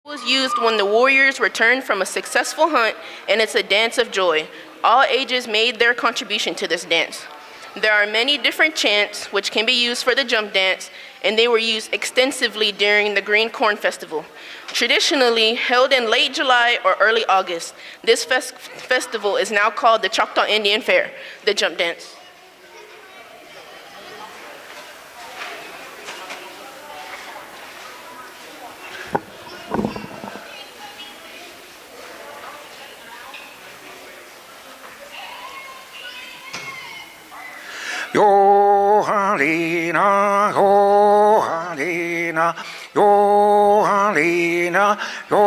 It was used when the warriors returned from a successful hunt, and it's a dance of joy. All ages made their contribution to this dance. There are many different chants which can be used for the jump dance, and they were used extensively during the Green Corn Festival. Traditionally held in late July or early August, this festival is now called the Choctaw Indian Fair, the jump dance. Yo Halina, yo Halina, yo Halina, yo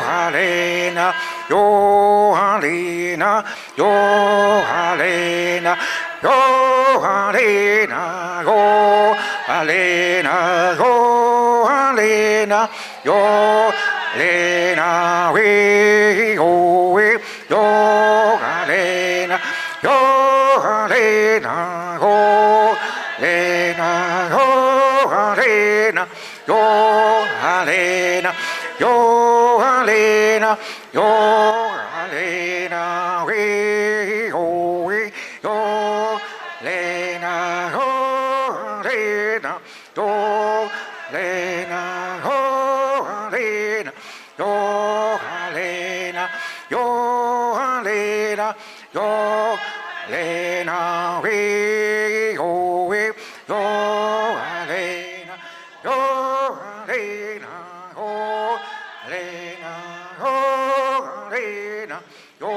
Halina, yo Halina, yo Halina, yo Halina, yo Halina, yo Halina, yo Halina, we yo Halina, yo Halina, ho, Lena, ho, Halina, yo, Halina, yo, Halina, yo, Halina, we, yo, Lena, ho, Halina, yo, Lena, ho, Halina, yo, Halina, yo, Halina, yo, Lena, we, oh, we, yo, Lena, yo, Lena, oh, Lena, oh, Lena, yo,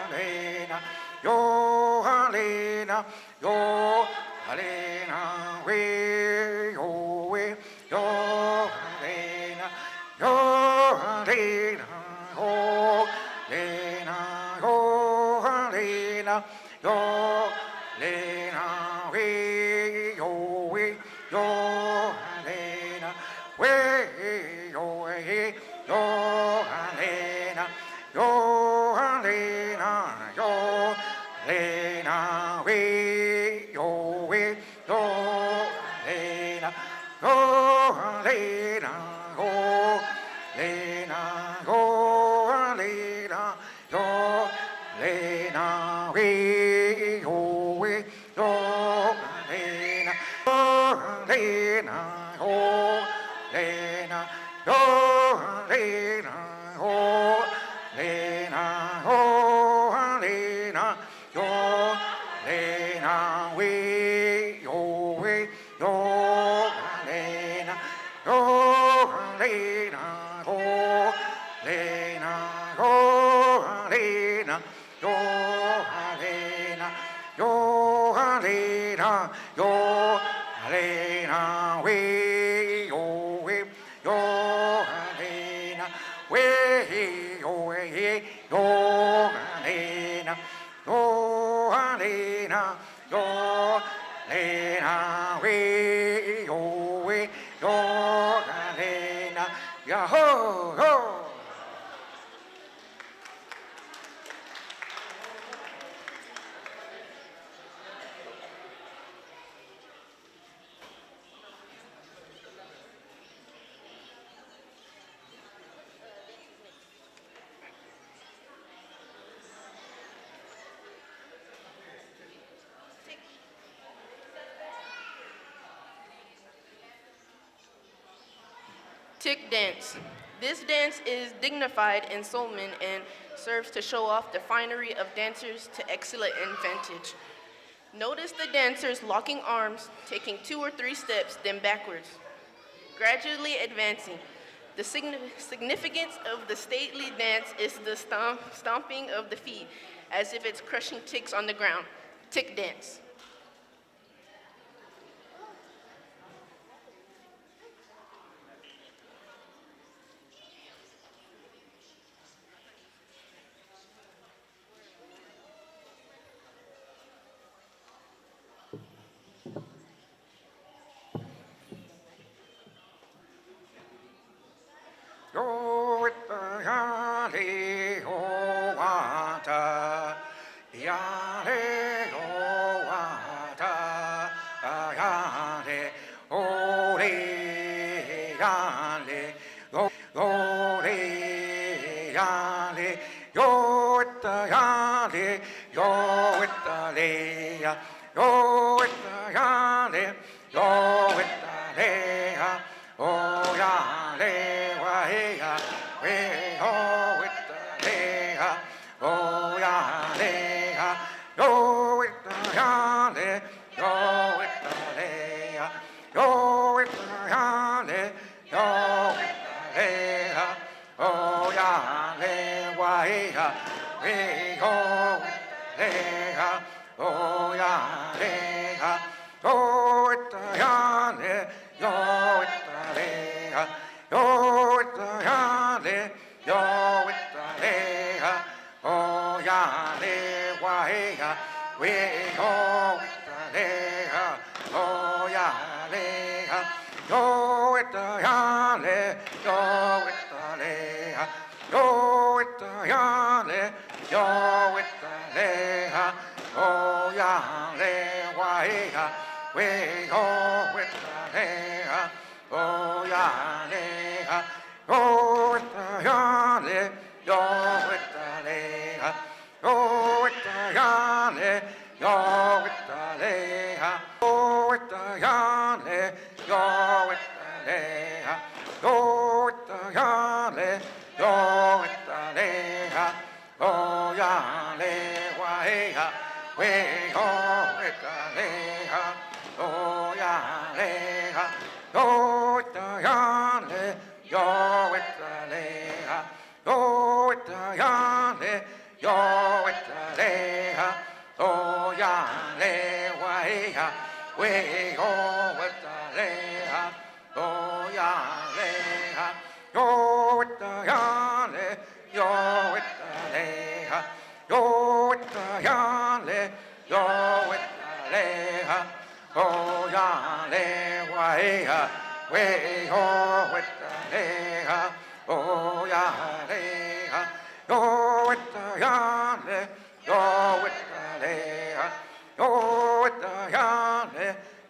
Lena, yo, Lena, yo, Lena, we, oh, we, yo, Lena, yo, Lena, oh, Lena, oh, Lena, yo, Lena, we, yo, Lena, we, yo, Lena, yo, Lena, yo, Lena, we, yo, Lena, yo, Lena, go, Lena, go, Lena, yo, Lena, we, yo, Lena, Lena, oh, Lena, yo, Lena, oh, Lena, oh, Lena, yo, Lena, we, yo, Lena, yo, Lena, oh, Lena, oh, Lena, yo, Lena, yo, Lena, yo, Lena, we, yo, Lena, we, yo, Lena, yo, Lena, yo, Lena, we, yo, Lena, yahoo, ho. Tick dance. This dance is dignified in Solomon and serves to show off the finery of dancers to excellent advantage. Notice the dancers locking arms, taking 2 or 3 steps, then backwards, gradually advancing. The significance of the stately dance is the stomping of the feet, as if it's crushing ticks on the ground. Tick dance. Yo with the yale ho wata, yale ho wata, yale ho le yale ho yo with the yale, yo with the leha, oh yale, waya, we ho with the leha, oh yale, yo with the yale, yo with the leha, yo with the yale, yo with the leha, oh yale, waya, we ho with the leha. Oh ya le ha, yo it ya le, yo it le ha, yo it ya le, yo it le ha, oh ya le wa he ha, we go it le ha, oh ya le ha, yo it ya le, yo it le ha, yo it ya le, yo it le ha. Oh ya le wa he ha, we go with the le ha. Oh ya le ha, go with the ya le, go with the le ha. Go with the ya le, go with the le ha. Go with the ya le, go with the le ha. Go with the ya le, go with the le ha. Oh ya le wa he ha. We go with the leha, oh ya leha, go with the ya le, go with the leha, go with the ya le, go with the leha, oh ya le wa leha, we go with the leha, oh ya leha, go with the ya le, go with the leha. Yo with the ya le, yo with the le ha, oh ya le wa he ha, we ho with the le ha, oh ya le ha, yo with the ya le, yo with the le ha, yo with the ya le,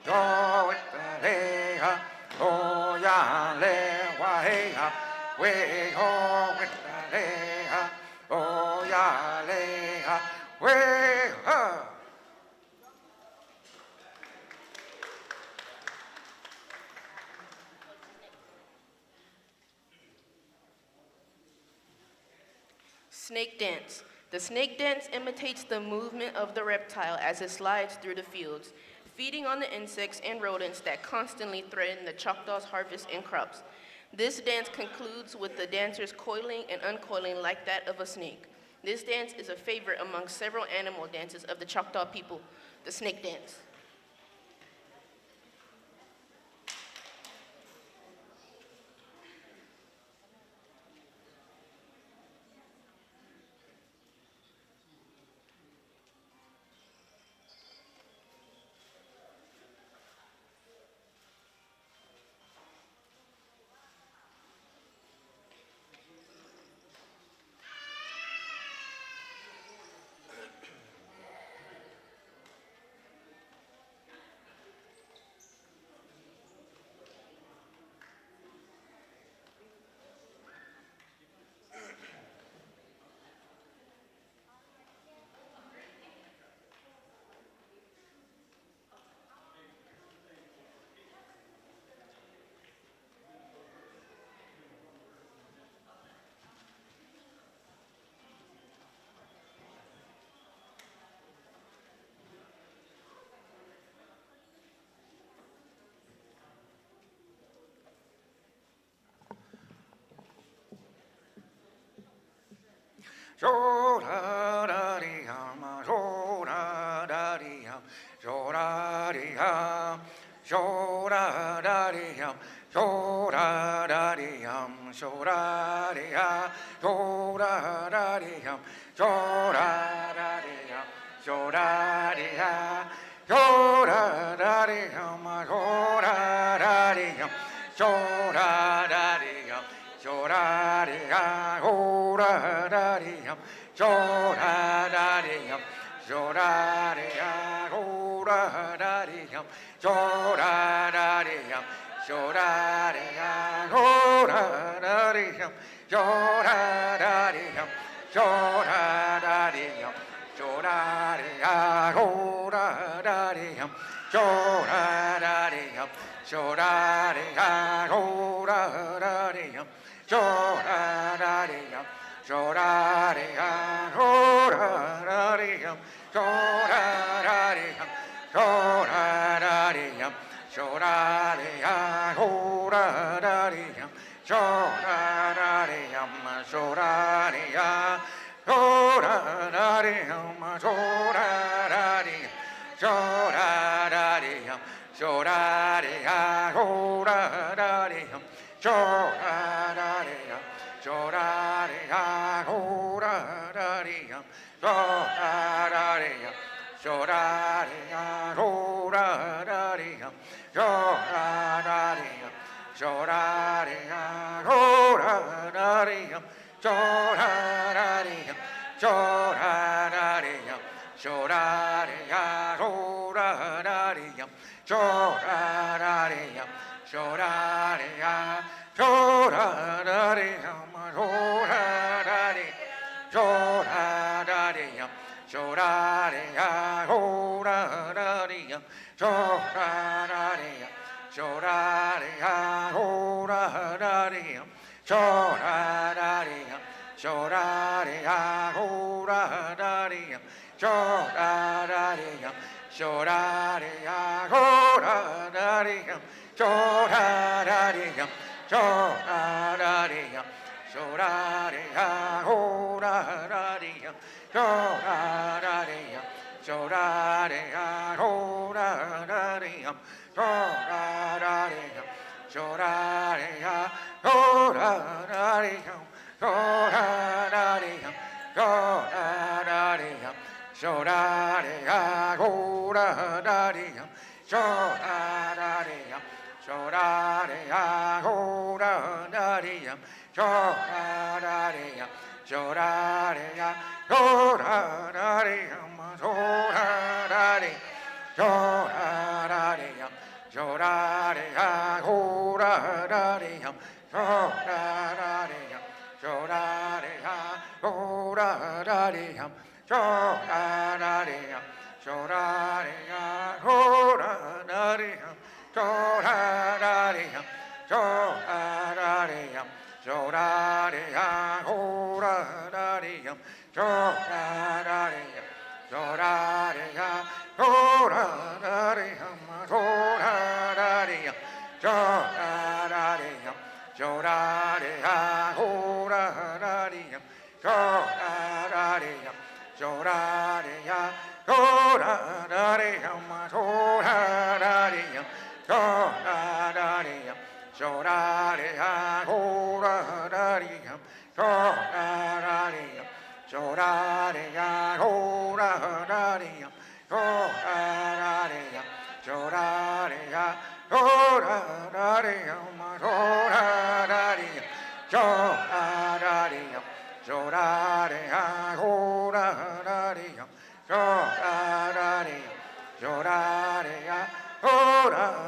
yo with the le ha, oh ya le wa he ha, we ho with the le ha. Oh ya le ha, we ha. Snake dance. The snake dance imitates the movement of the reptile as it slides through the fields, feeding on the insects and rodents that constantly threaten the Choctaws' harvest and crops. This dance concludes with the dancers coiling and uncoiling like that of a snake. This dance is a favorite among several animal dances of the Choctaw people, the snake dance. So da da di hum, so da da di hum, so da di hum, so da da di hum, so da da di hum, so da di ha, so da da di hum, so da da di hum, so da di ha, so da da di hum, so da da di hum, so da da di hum. So da di ha, ho da da di hum, so da da di hum, so da di ha, ho da da di hum, so da da di hum, so da di ha, ho da da di hum, so da da di hum, so da da di hum, so da di ha, ho da da di yum, so da de ya, ho da da de yum, so da da de yum, so da de ya, ho da da de yum, so da da de yum, so da da de yum, so da de ya, ho da da de yum, so da da de yum, so da de ya, ho da da de yum, so da da de yum. So da da de hum, so da de ha, ho da da de hum, so da da de hum, so da de ha, ho da da de hum, so da da de hum, so da de ha, ho da da de hum, so da da de hum, so da de ha, ho da da de hum, so da da de hum, so da da de hum. So da de ya, so da da de yum, so da da de yum, so da de ya, so da da de yum, so da da de, so da da de yum, so da de ya, so da da de yum, so da da de yum, so da de ya, so da da de yum, so da da de yum, so da de ya, so da da de yum. So da da de yum, so da de ya, ho da da de yum, so da da de yum, so da da de yum, so da de ya, ho da da de yum, so da da de yum, so da de ya, ho da da de yum, so da da de yum, so da de ya, ho da da de yum, so da da de yum, so da da de yum. So da de ya, ho da da de yum, so da da de yum, so da de ya, ho da da de yum, so da da de yum, so da de ya, ho da da de yum, so da da de, so da da de yum, so da de ya, ho da da de yum, so da da de yum, so da de ya, ho da da de yum. So da da de yum, so da de ya, ho da da de yum, so da da de yum, so da da de yum, so da de ya, ho da da de yum, so da da de yum, so da de ya, ho da da de yum, so da da de yum, so da da de yum, so da de ya, ho da da de yum, so da da de yum. So da de ya, so da da de yum, so da da de yum, so da da de yum, so da de ya, ho da da de yum, so da da de yum, so da de ya, ho da da de yum, so da da de yum, so da de ya, ho da da de yum, so da da de yum, so da da de yum. So da de ya, ho da da de yum, so da da de yum, so da de ya, ho da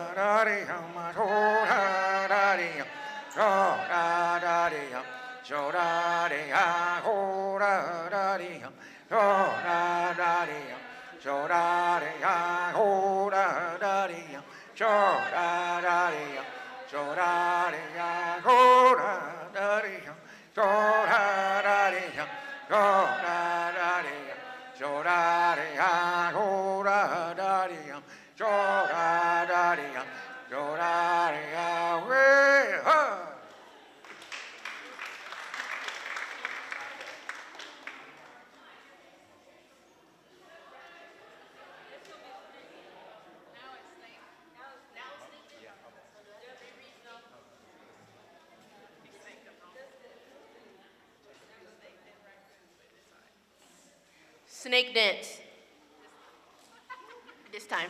da de yum, so da da de yum, so da da de yum, so da de ya, ho da da de yum, so da da de yum, so da de ya, ho da da de yum, so da da de yum, so da de ya, ho da da de yum. So da da de yum, so da da de yum, so da de ya, ho da da de yum, so da da de yum, so da de ya, way ha. Snake dance. This time.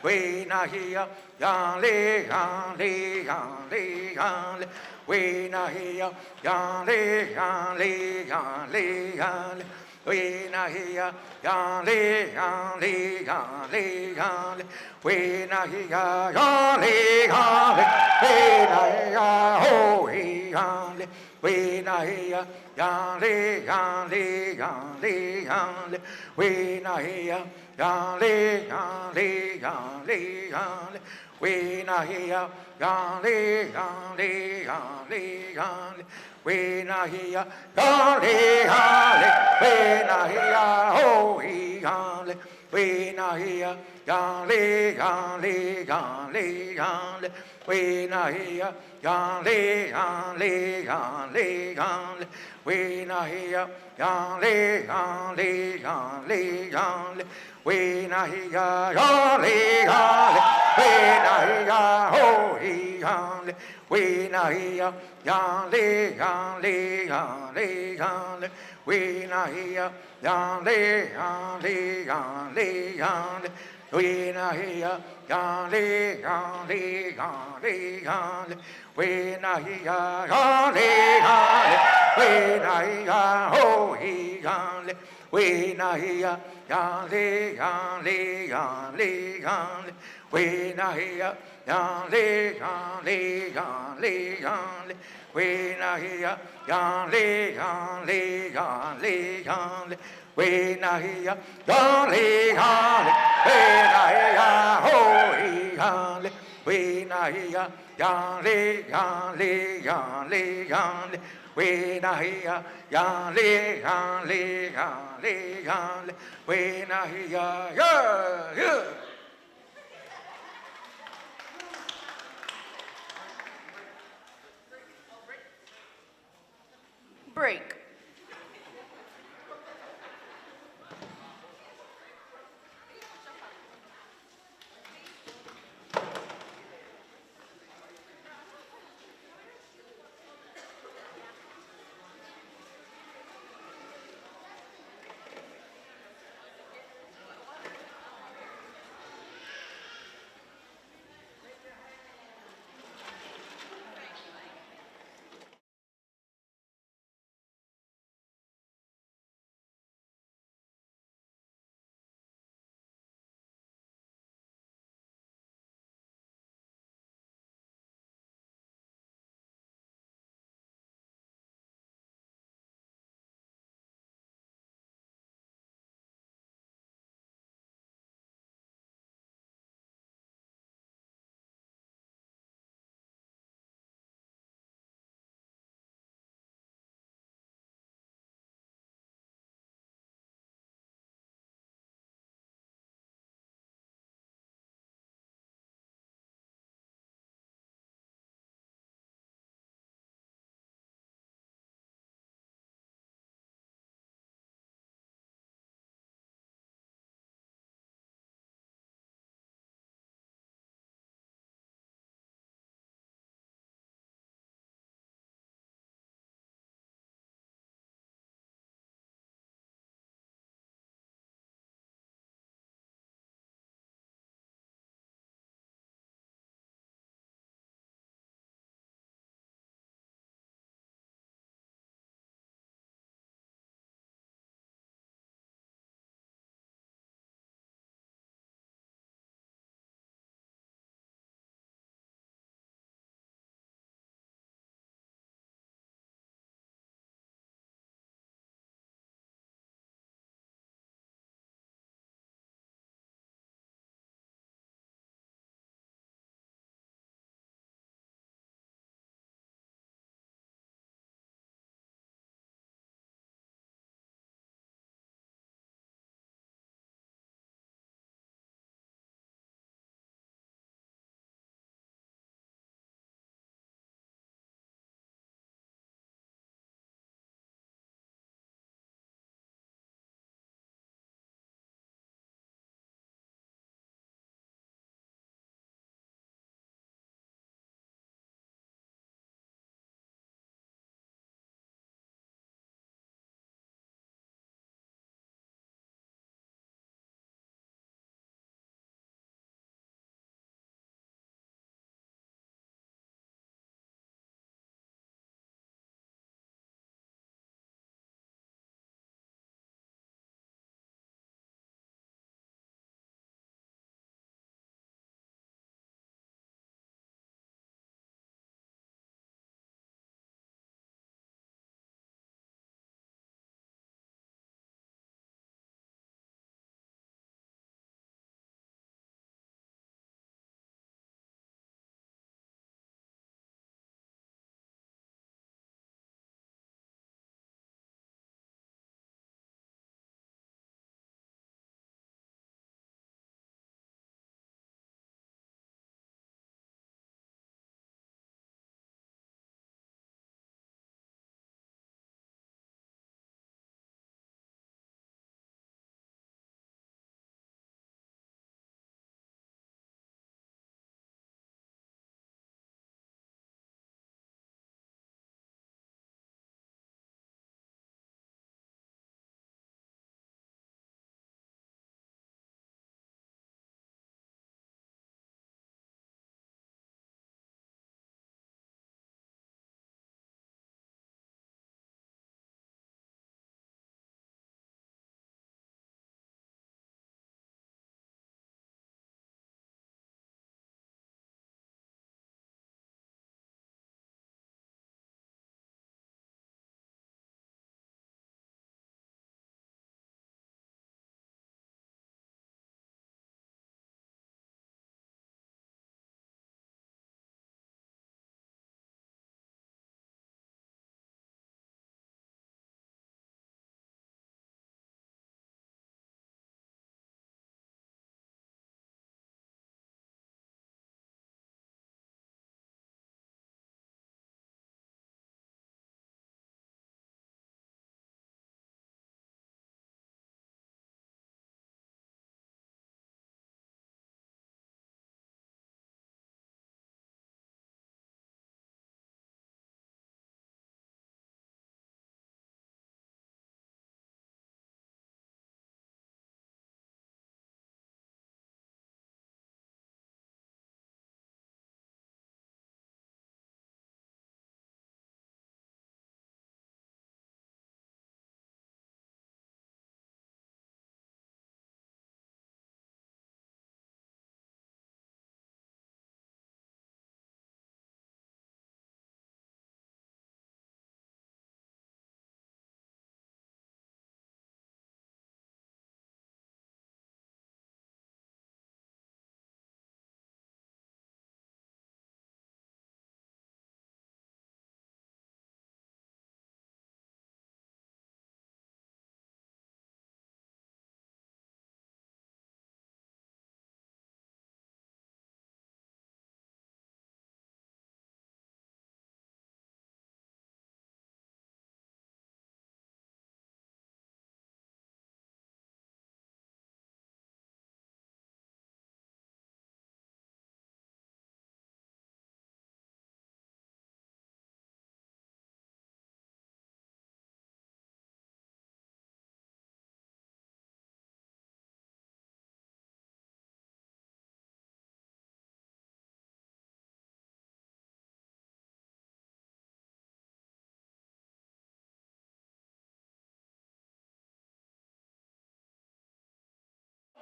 we na here, yale, yale, yale, yale, we na here, yale, yale, yale, yale. We na here, yale, yale, yale, yale. We na here, yale, yale. We na here, oh, yale. We na here, yale, yale, yale, yale. We na here, yale, yale, yale, yale. We na here, yale, yale, yale, yale. We na here, yale, yale. We na here, oh, yale. We na here, yale, yale, yale, yale. We na here, yale, yale, yale, yale. We na here, yale, yale, yale, yale. We na here, yale, yale. We na here, oh, yale. We na here, yale, yale, yale, yale. We na here, yale, yale, yale, yale. We na here, yale, yale, yale, yale. We na here, yale, yale. We na here, oh, yale. We na here, yale, yale, yale, yale. We na here, yale, yale, yale, yale. We na here, yale, yale, yale, yale. We na here, yale, yale. We na here, oh, yale. We na here, yale, yale, yale, yale. We na here, yale, yale, yale, yale. We na here, yeah, yeah. Break.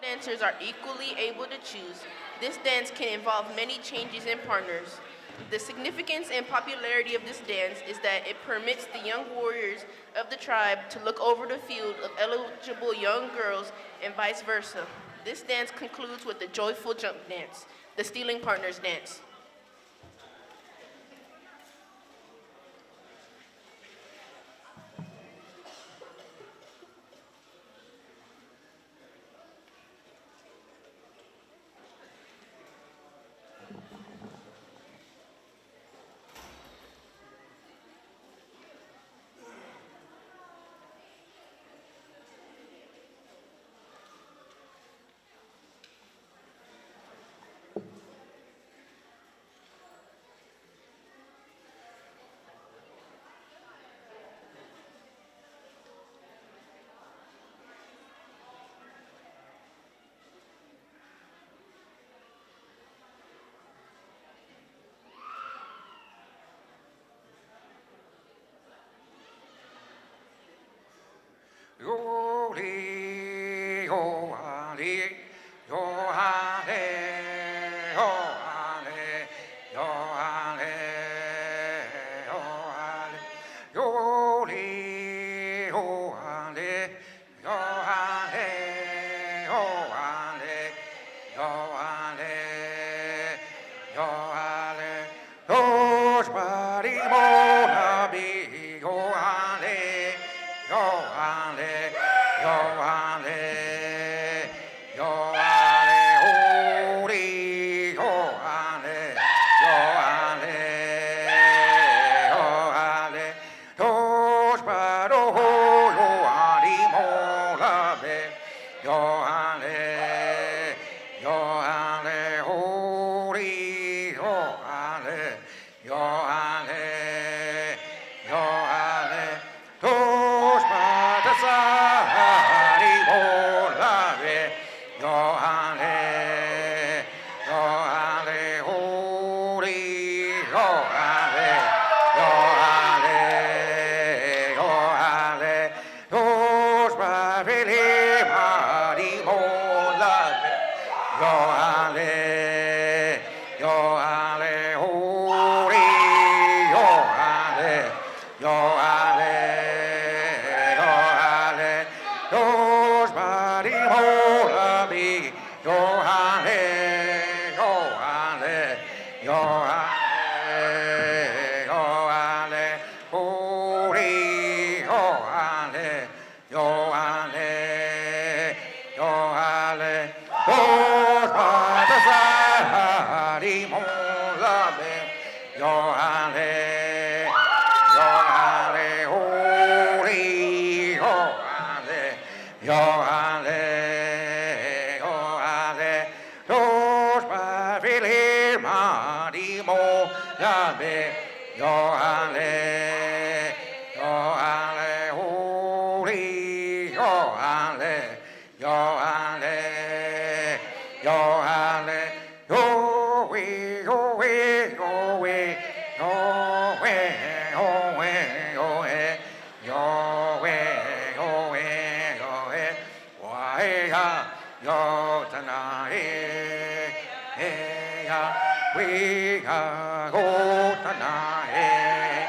Dancers are equally able to choose. This dance can involve many changes in partners. The significance and popularity of this dance is that it permits the young warriors of the tribe to look over the field of eligible young girls and vice versa. This dance concludes with the joyful jump dance, the stealing partners dance. Yo li yo ah li yo ah le yo ah le yo ah le yo ah le yo li yo ah le yo ah le yo ah le yo ah le yo ah le dos pari mo na bi yo ah le yo ale, yo ale, yo ale, hori, yo ale, yo ale, yo ale, dos paro, yo ali molabe, yo ale, hori, yo ale, yo ale, yo ale, dos Sari volare, yo ale, hori, yo ale, dos babili mari volare, yo ale, hori, yo ale, dos marimola mi, yo ale, hori, yo ale, dos marimola mi, yo ale, hori, yo ale, dos pavili marimo llame, yo ale, hori, yo ale, yo we, yo tonight, we go tonight,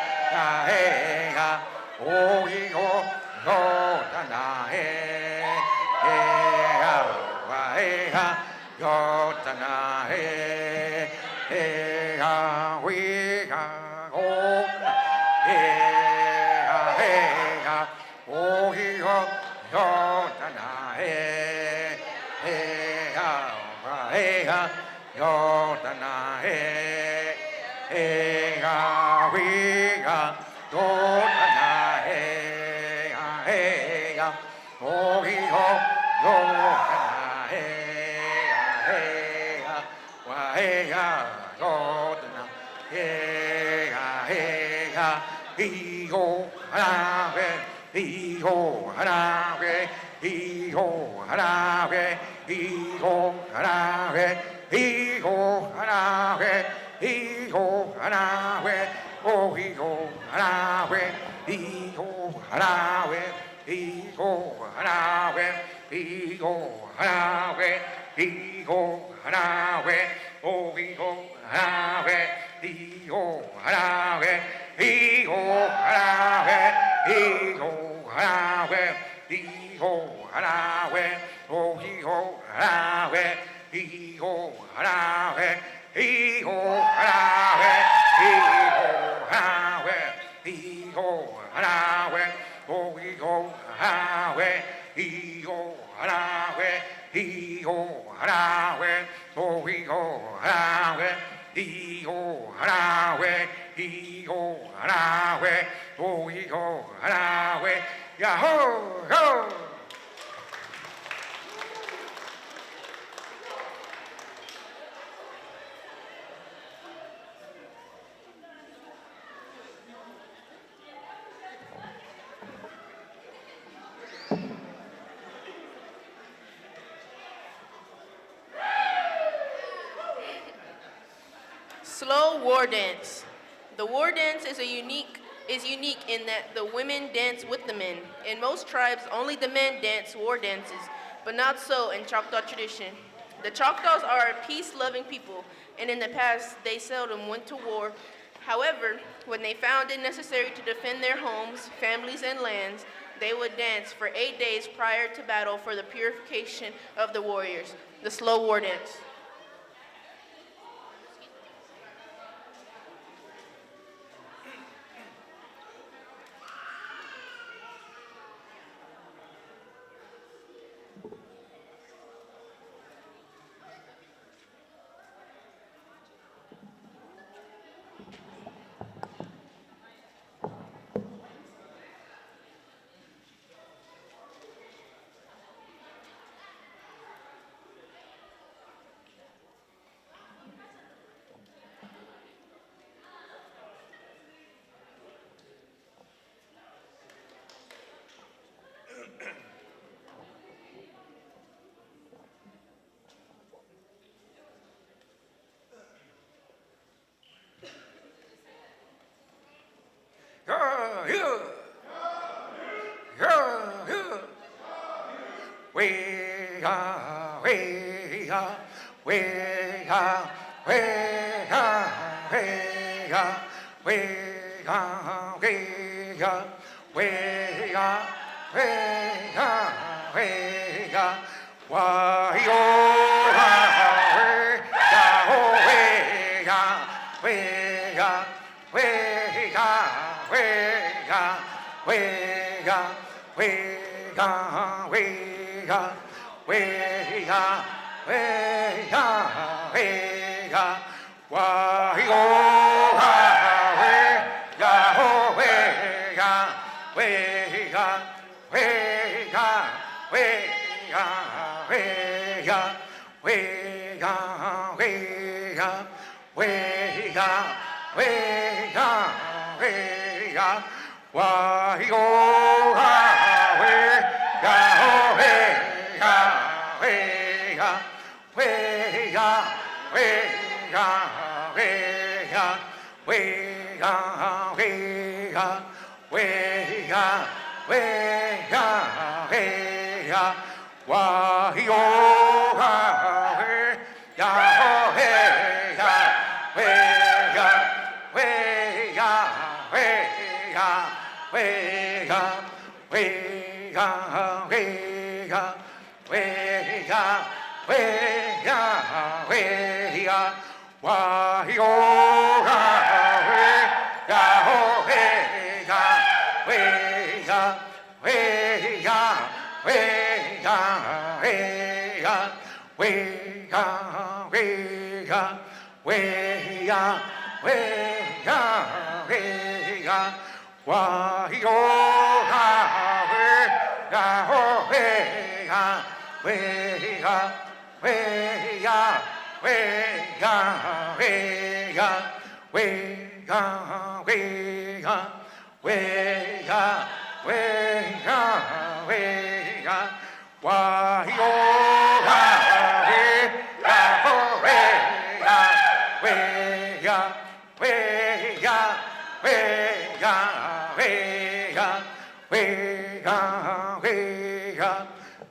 oh we go tonight, go tonight, we go oh we go tonight. Yo tonight, we go tonight, oh we go tonight, go tonight, Hijo jarabe, hijo jarabe, hijo jarabe, hijo jarabe, hijo jarabe, hijo jarabe, oh hijo jarabe, hijo jarabe, hijo jarabe, 이고 하나 왜 이고 하나 왜 오이고 하나 왜 이고 하나 왜 이고 하나 왜 이고 하나 왜 이고 하나 왜 오이고 하나 왜 이고 하나 왜 이고 하나 왜 이고 하나 왜 이고 하나 왜 오이고 하나 왜 이고 하나 왜 이고 하나 왜 오이고 하나 왜 이고 하나 왜 이고 하나 왜 오이고 하나 왜 야호 호 Slow war dance. The war dance is unique in that the women dance with the men. In most tribes, only the men dance war dances, but not so in Choctaw tradition. The Choctaws are a peace-loving people, and in the past, they seldom went to war. However, when they found it necessary to defend their homes, families, and lands, they would dance for 8 days prior to battle for the purification of the warriors, the slow war dance.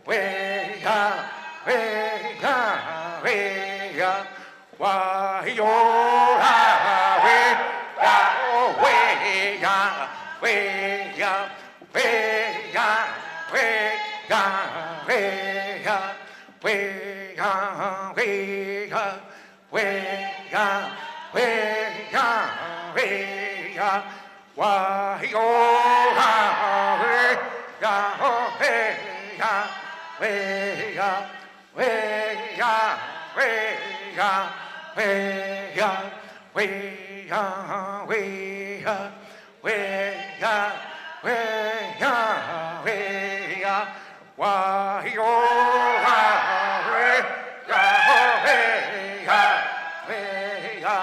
Way wa yo ha we ya oh we ya we ya we ya we ya we ya we ya we ya we ya we ya we ya wa yo ha we ya oh we ya we ya we ya we ya we ya we ya we ya we ya we ya we ya wa yo ha we ya ho we ya we ya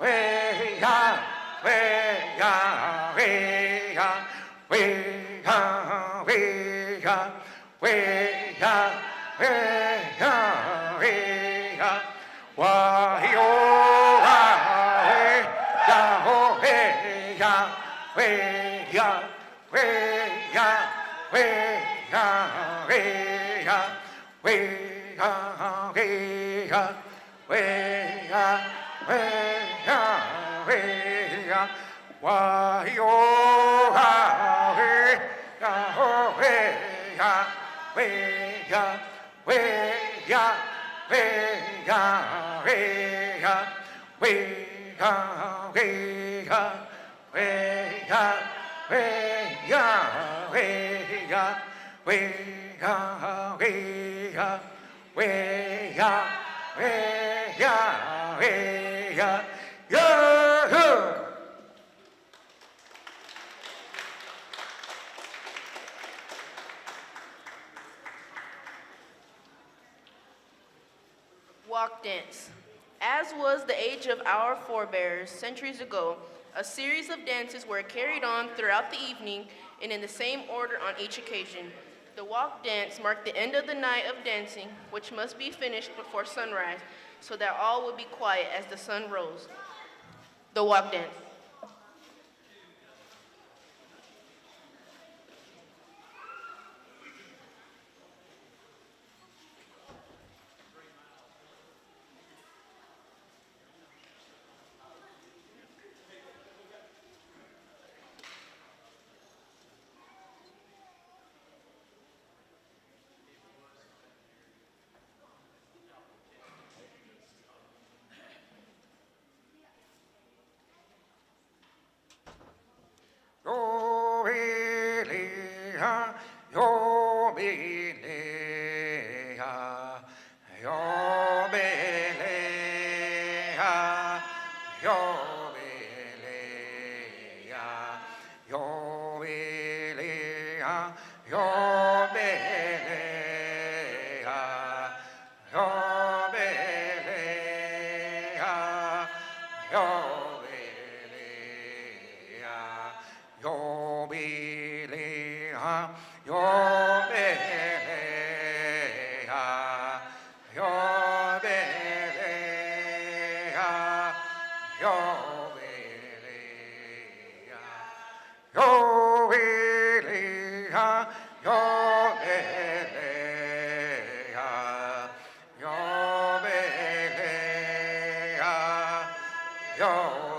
we ya we ya we ya we ya we ya we ya we ya we ya wa yo ha we ya ho we ya we ya we ya we ya we ya we ya we ya we ya we ya we ya wa yo ha we ya ho we ya we ya we ya we ya we ya we ya we ya we ya we ya we ya we ya we ya we ya we ya we ya yo. Walk dance. As was the age of our forebears centuries ago, a series of dances were carried on throughout the evening and in the same order on each occasion. The walk dance marked the end of the night of dancing, which must be finished before sunrise, so that all would be quiet as the sun rose. The walk dance. Yo me le ha, yo me le ha, yo me le ha, yo me le ha, yo me le ha, yo me le ha, yo me le ha, yo. Yo be le ha, yo be le ha, yo be le ha, yo be le ha, yo be le ha, yo be le ha, yo be le ha, yo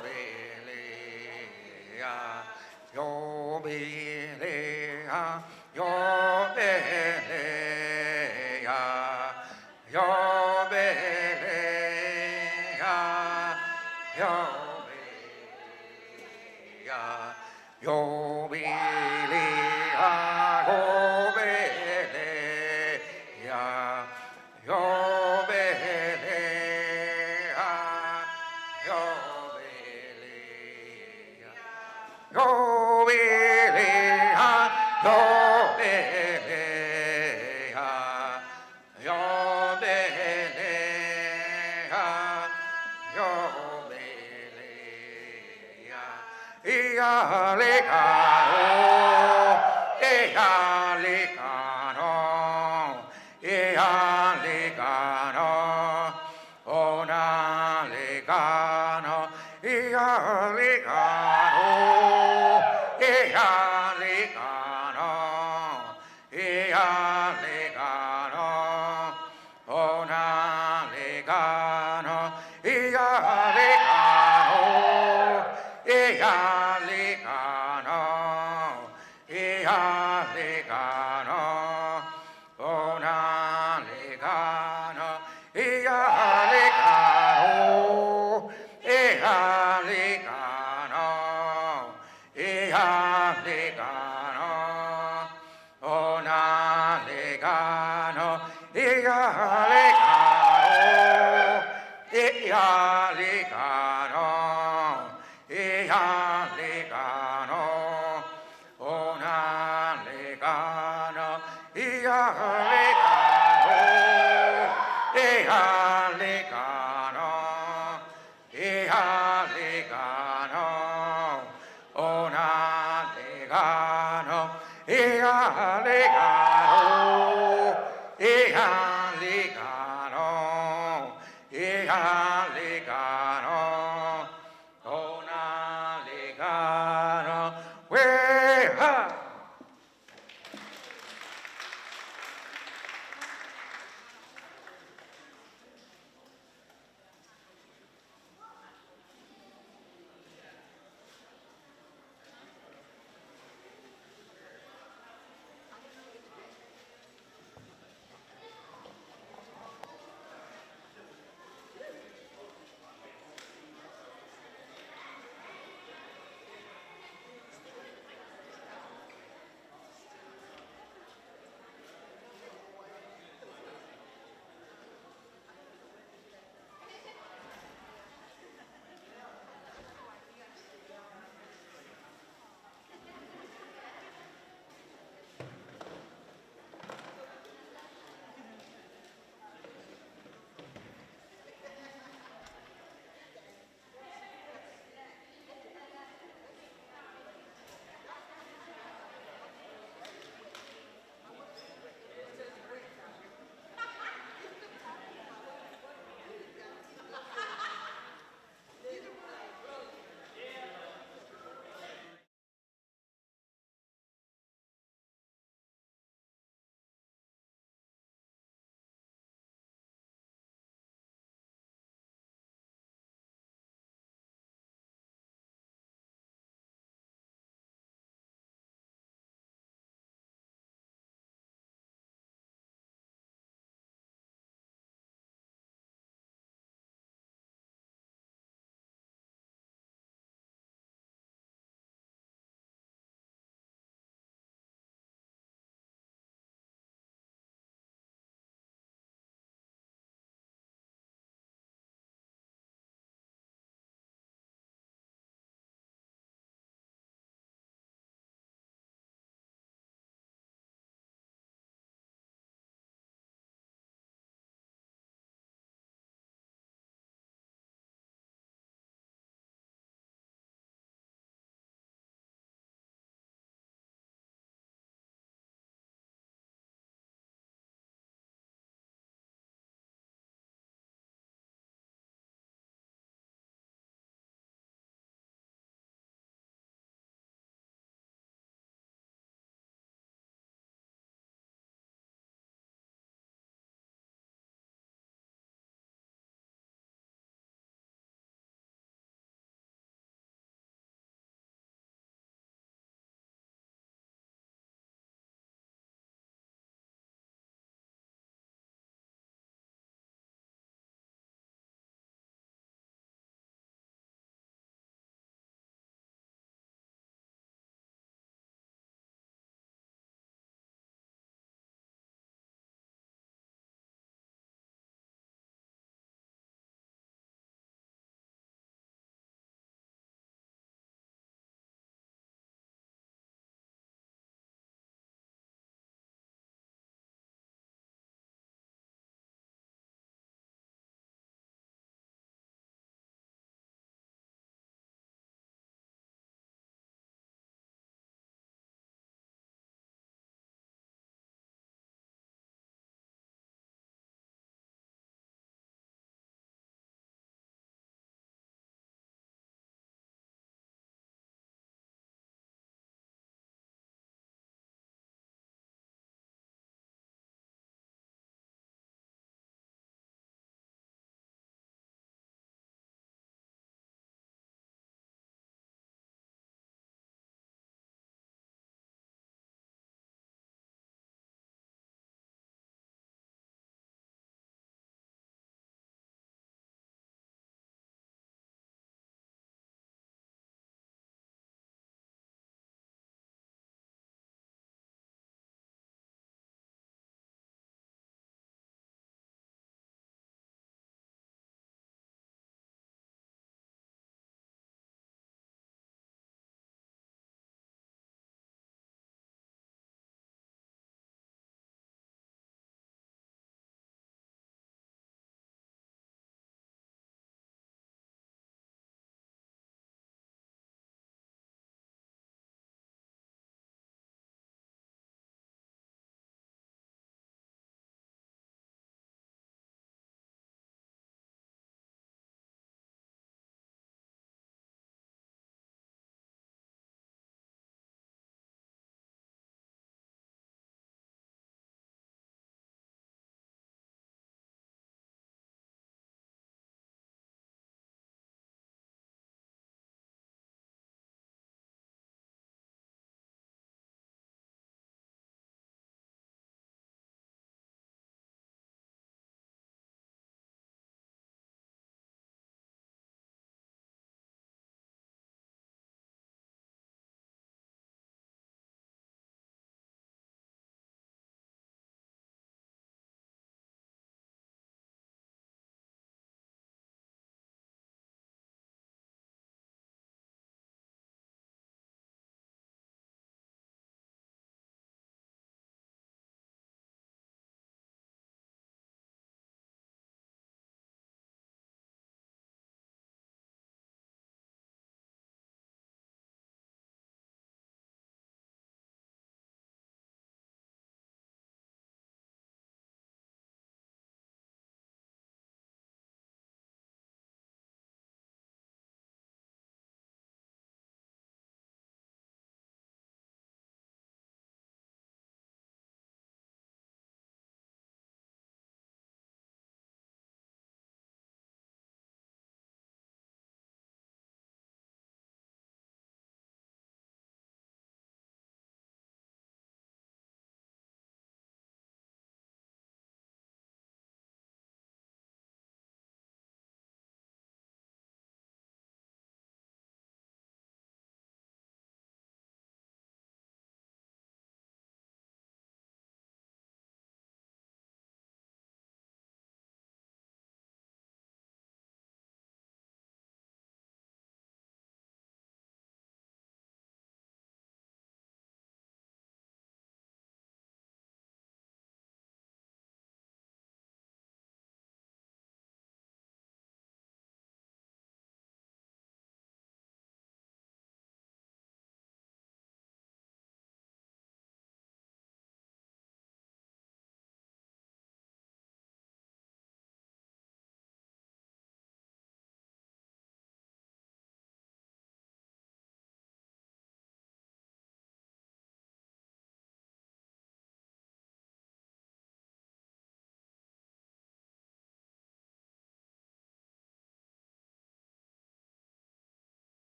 be le ha. Yo be le ha, yo be le ha, yo be le ha, yo be ha, yo be le ha, yo be le ha, yo be le ha, yo be le ha. Yo be le ha, yo be le ha, yo be le ha, yo be le ha. Ya le ka o, ya le ka no, ya le ka no, o na le ka no, ya le ka no. Ea le gano, ea le gano, ona le gano, ya legano, ona legano, ya legano, ya legano, ya legano, ona legano, ya legano, ya legano, ya legano, ona legano, ya legano, ya legano, ya legano, ona legano, where?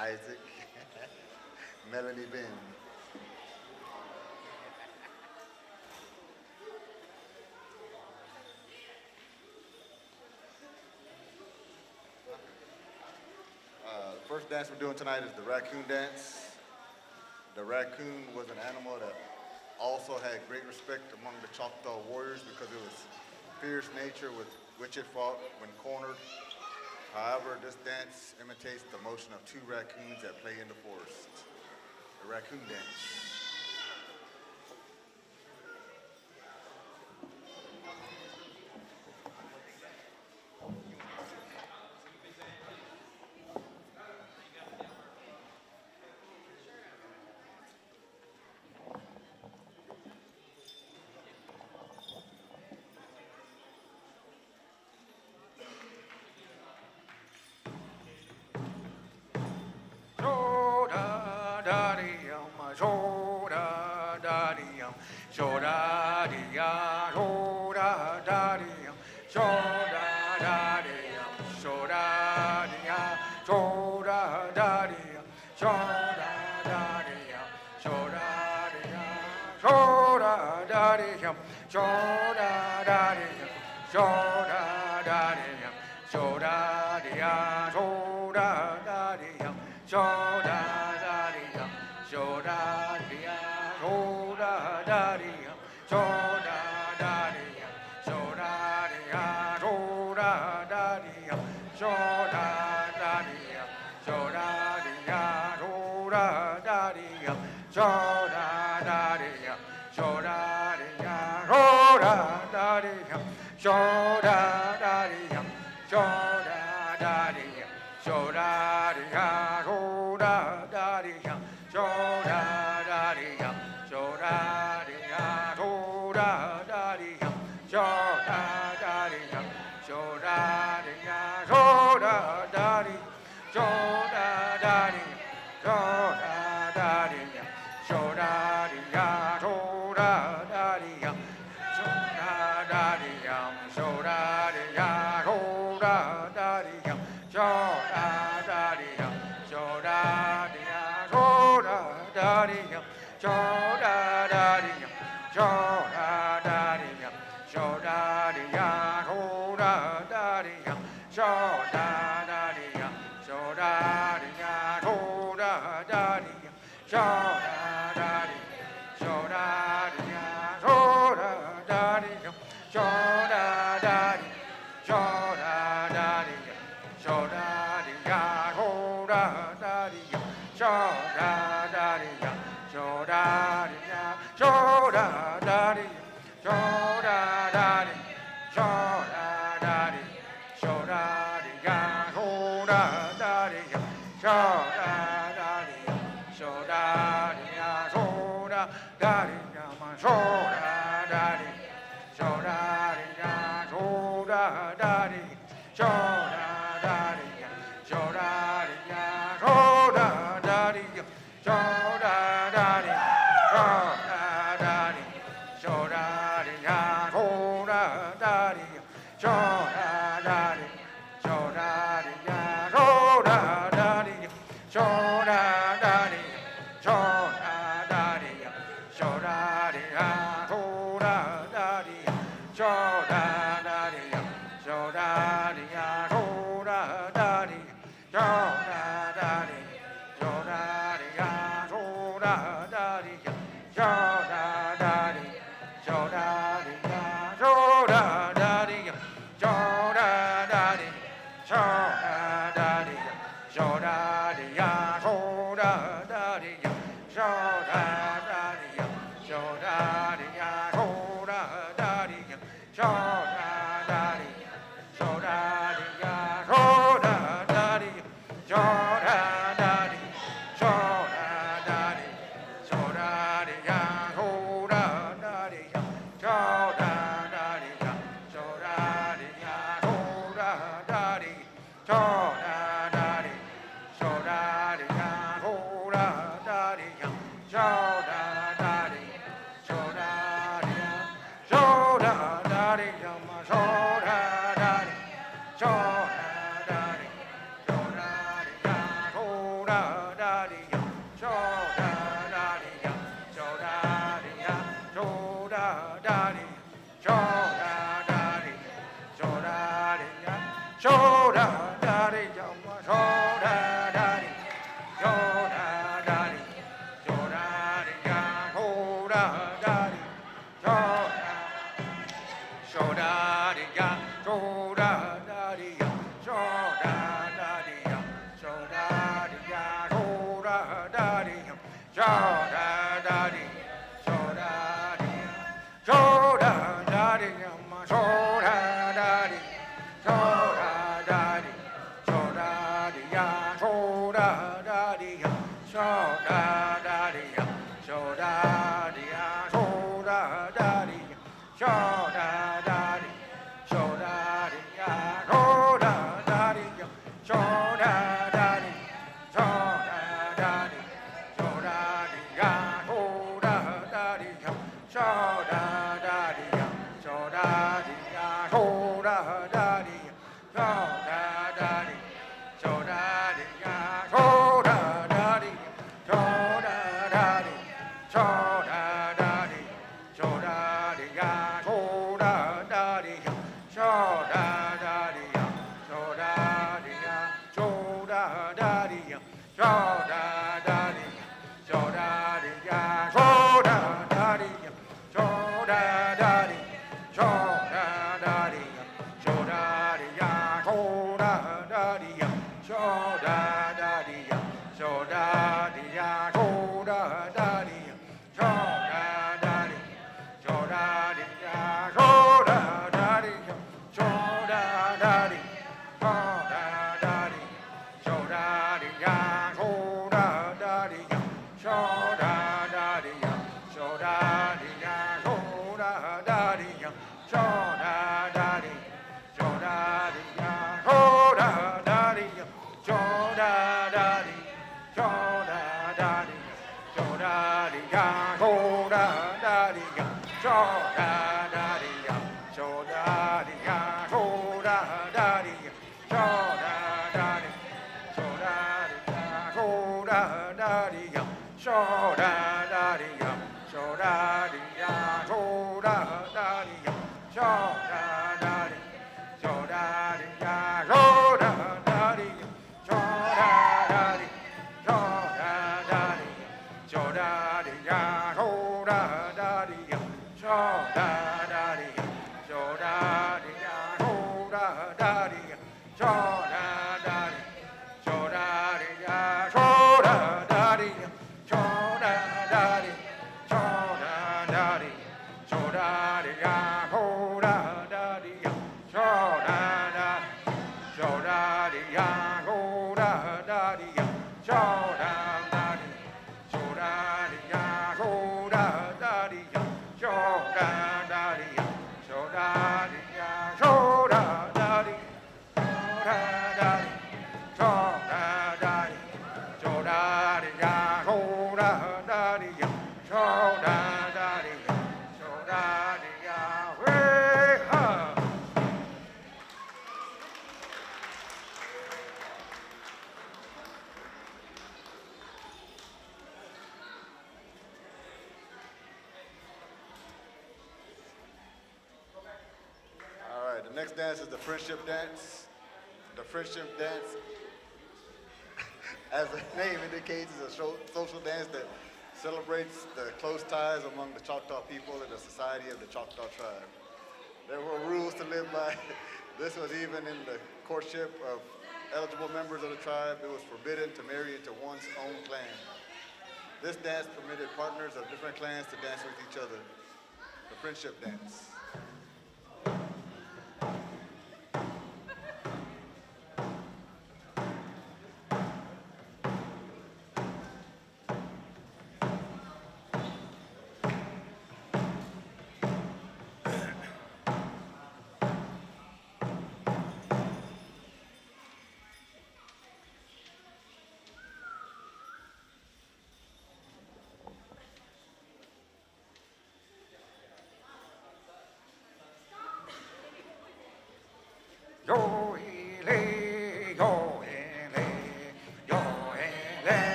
Isaac, Melanie Ben. The first dance we're doing tonight is the raccoon dance. The raccoon was an animal that also had great respect among the Choctaw warriors because it was fierce nature with which it fought when cornered. However, this dance imitates the motion of two raccoons that play in the forest. The raccoon dance. All right, the next dance is the friendship dance. The friendship dance, as the name indicates, is a social dance that celebrates the close ties among the Choctaw people and the society of the Choctaw tribe. There were rules to live by. This was even in the courtship of eligible members of the tribe. It was forbidden to marry into one's own clan. This dance permitted partners of different clans to dance with each other. The friendship dance.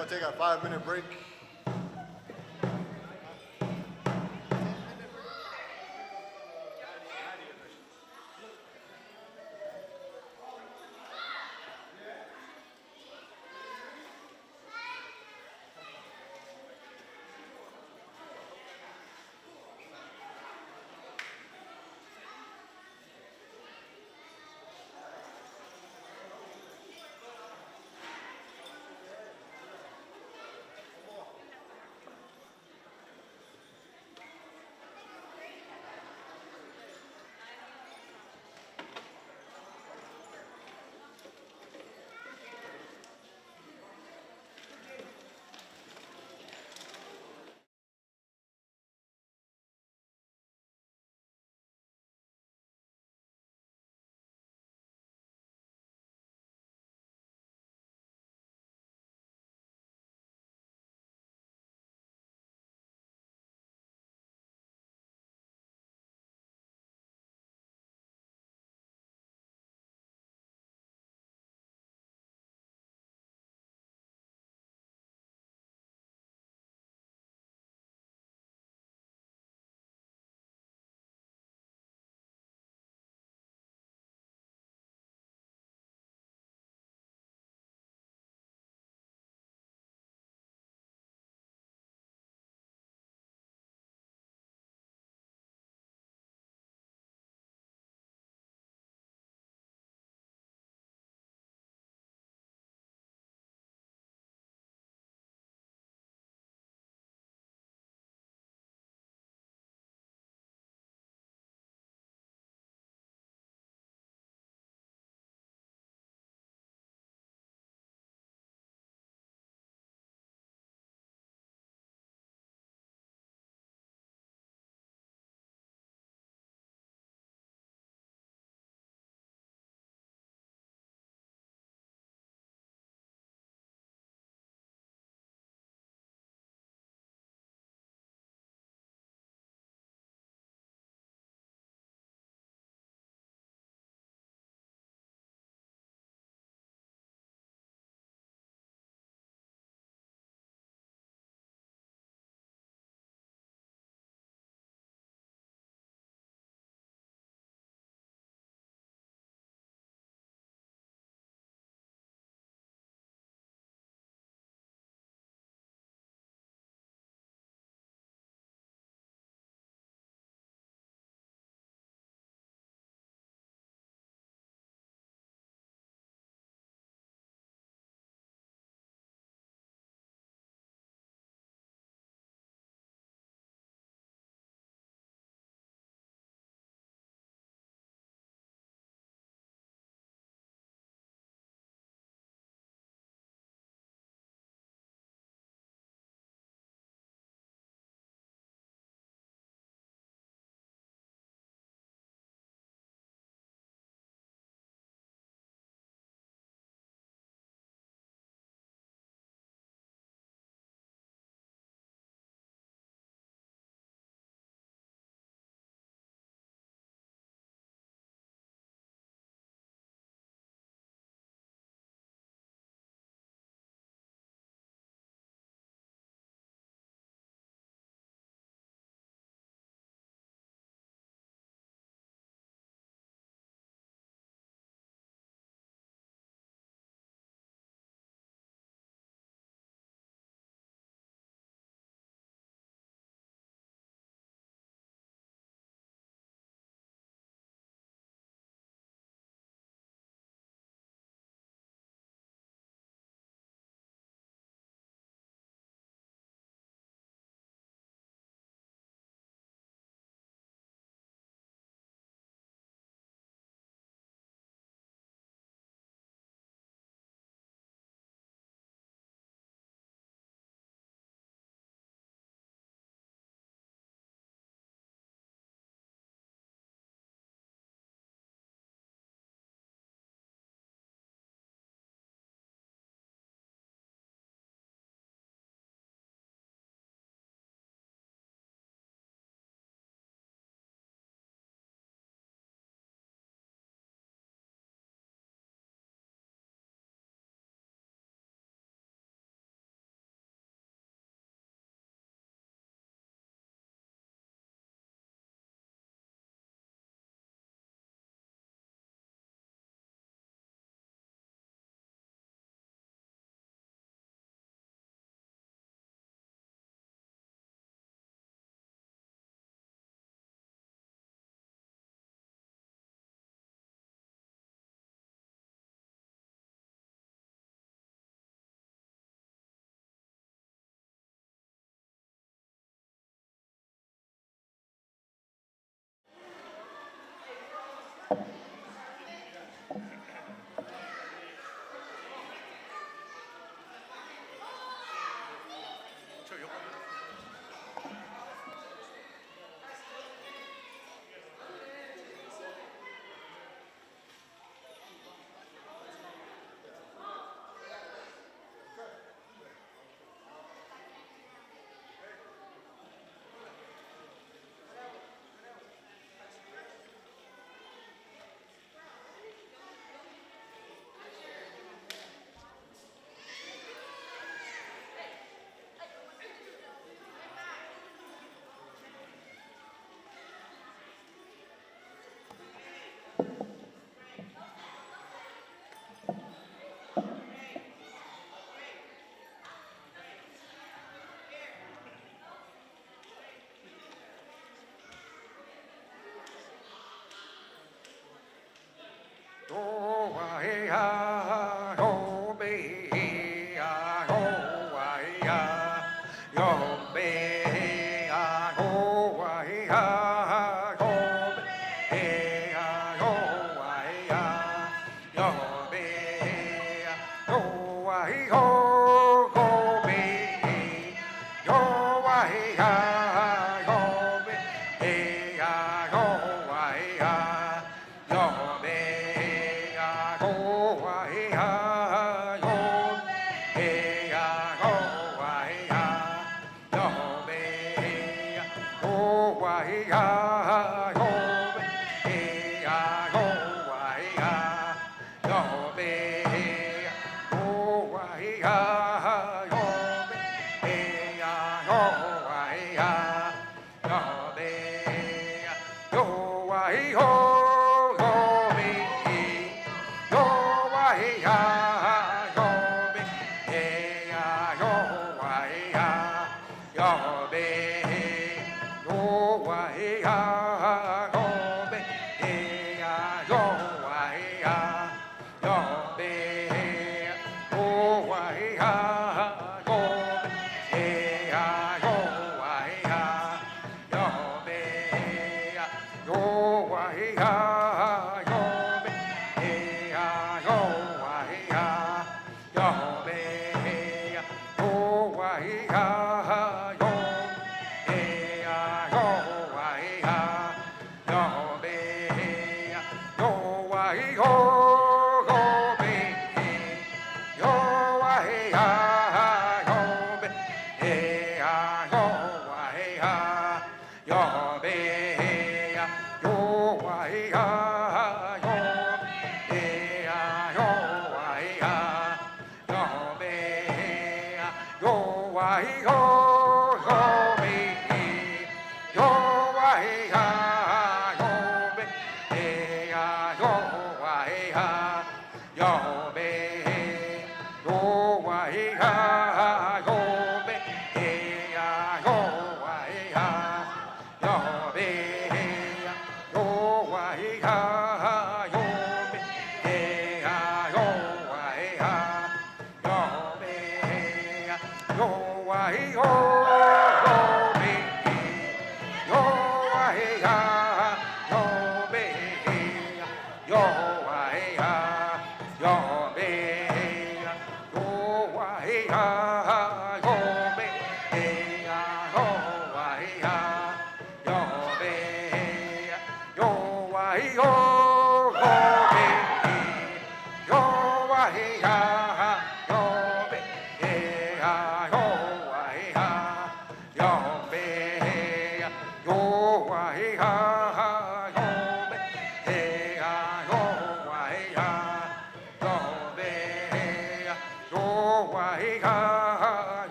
going to take a 5-minute break.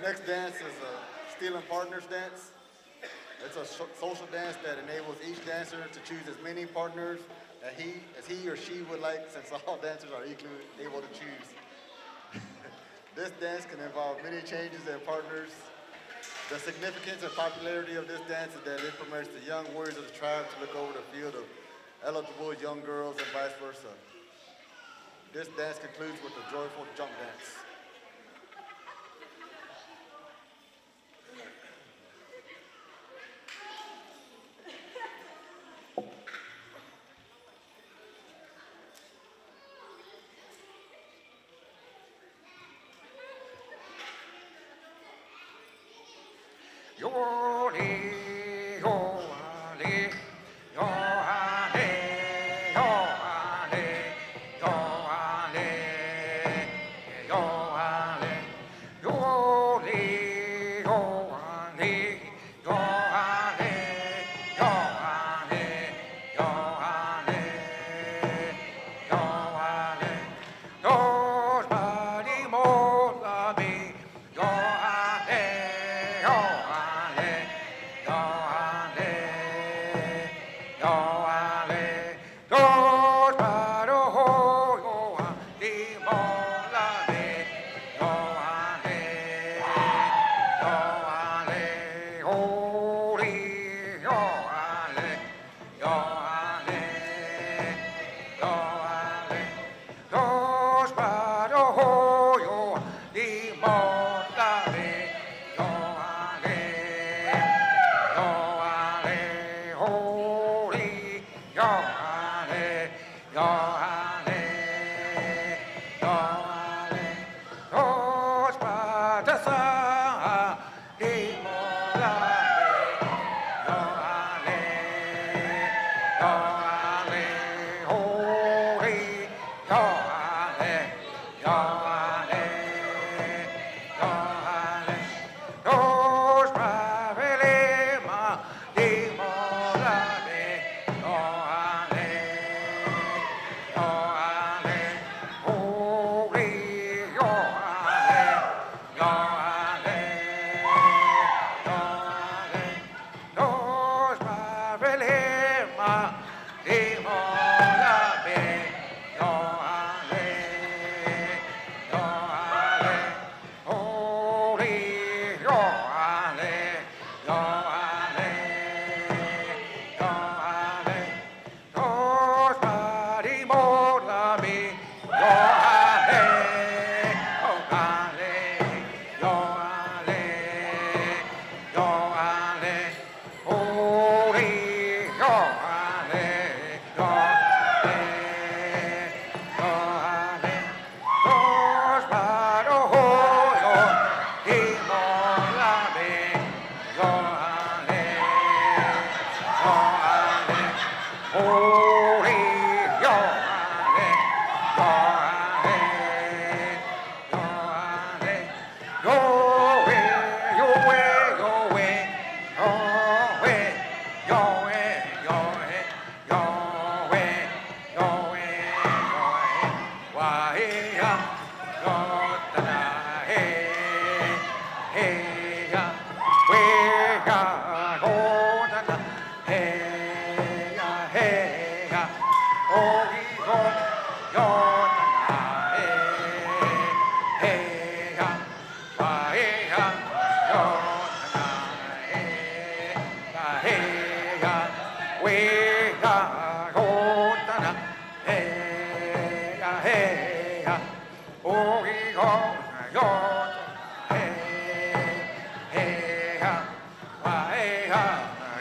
The next dance is a Stealing Partners dance. It's a social dance that enables each dancer to choose as many partners as he or she would like, since all dancers are equally able to choose. This dance can involve many changes in partners. The significance and popularity of this dance is that it permits the young warriors of the tribe to look over the field of eligible young girls and vice versa. This dance concludes with the joyful jump dance.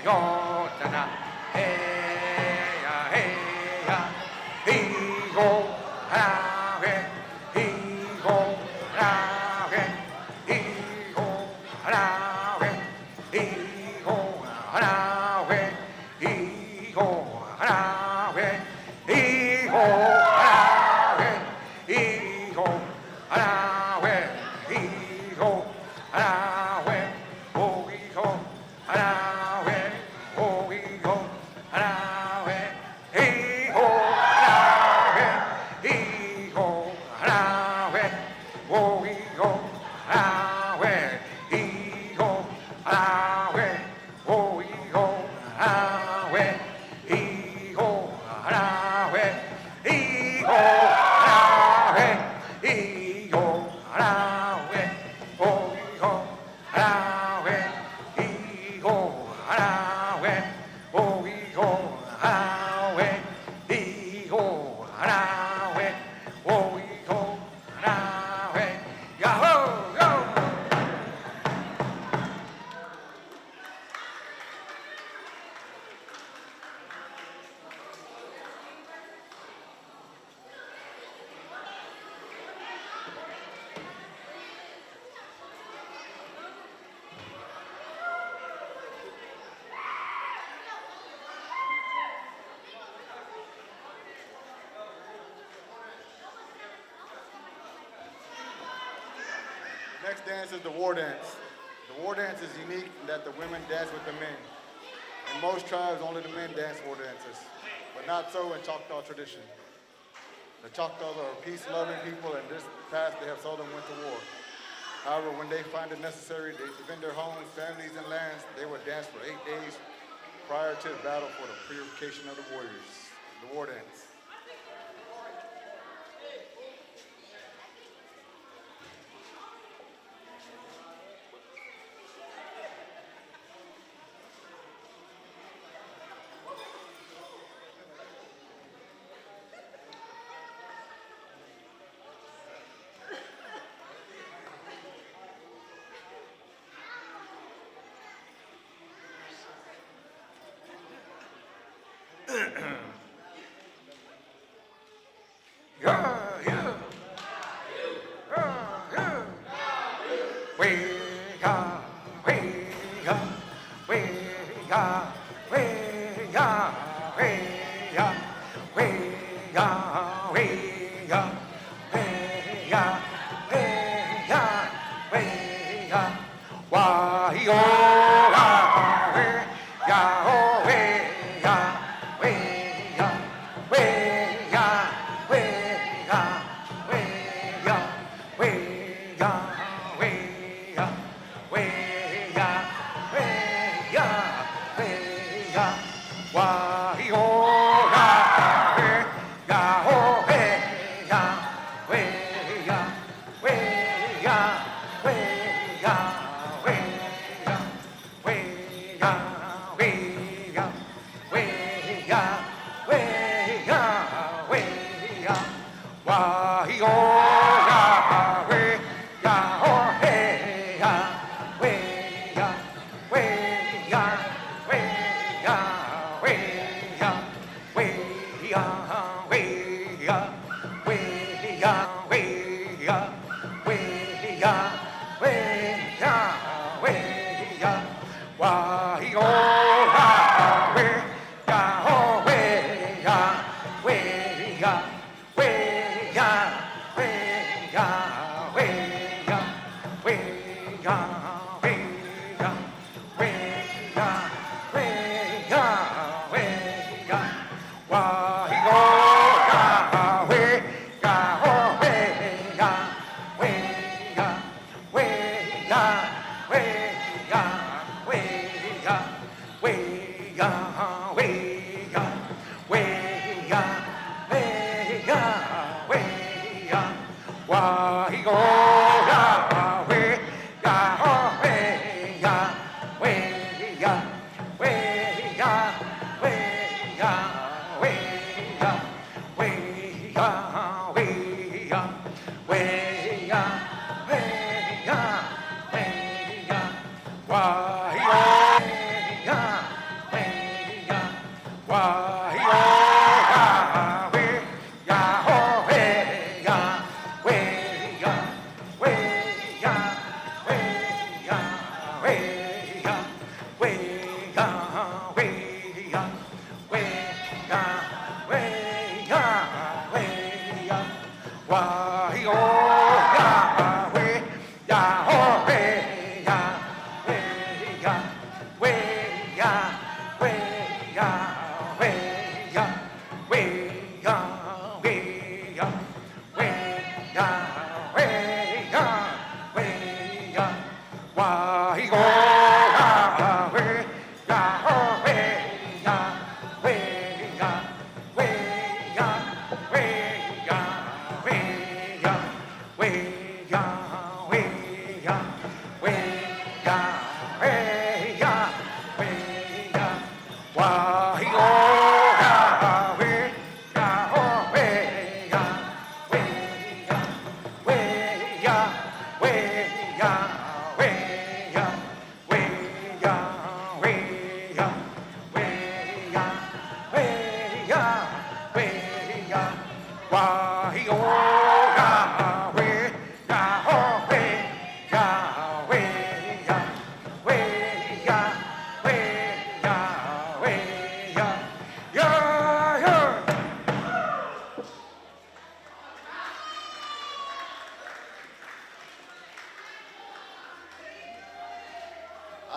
yo da da, hey ya, he go ha he go ha he go ha he go ha he go ha he go he go he go Next dance is the war dance. The war dance is unique in that the women dance with the men. In most tribes, only the men dance war dances, but not so in Choctaw tradition. The Choctaws are a peace-loving people, and this past they have seldom went to war. However, when they find it necessary to defend their homes, families, and lands, they would dance for 8 days prior to the battle for the purification of the warriors. The war dance.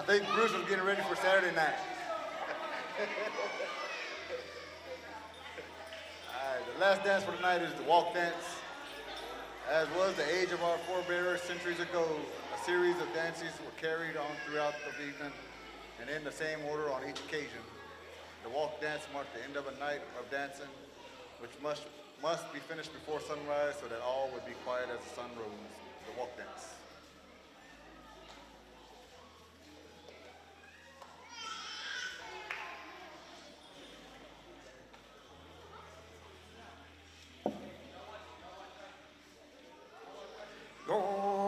I think Bruce was getting ready for Saturday night. All right, the last dance for tonight is the walk dance. As was the age of our forebears centuries ago, a series of dances were carried on throughout the evening and in the same order on each occasion. The walk dance marked the end of a night of dancing, which must be finished before sunrise so that all would be quiet as the sun rose. The walk dance. Oh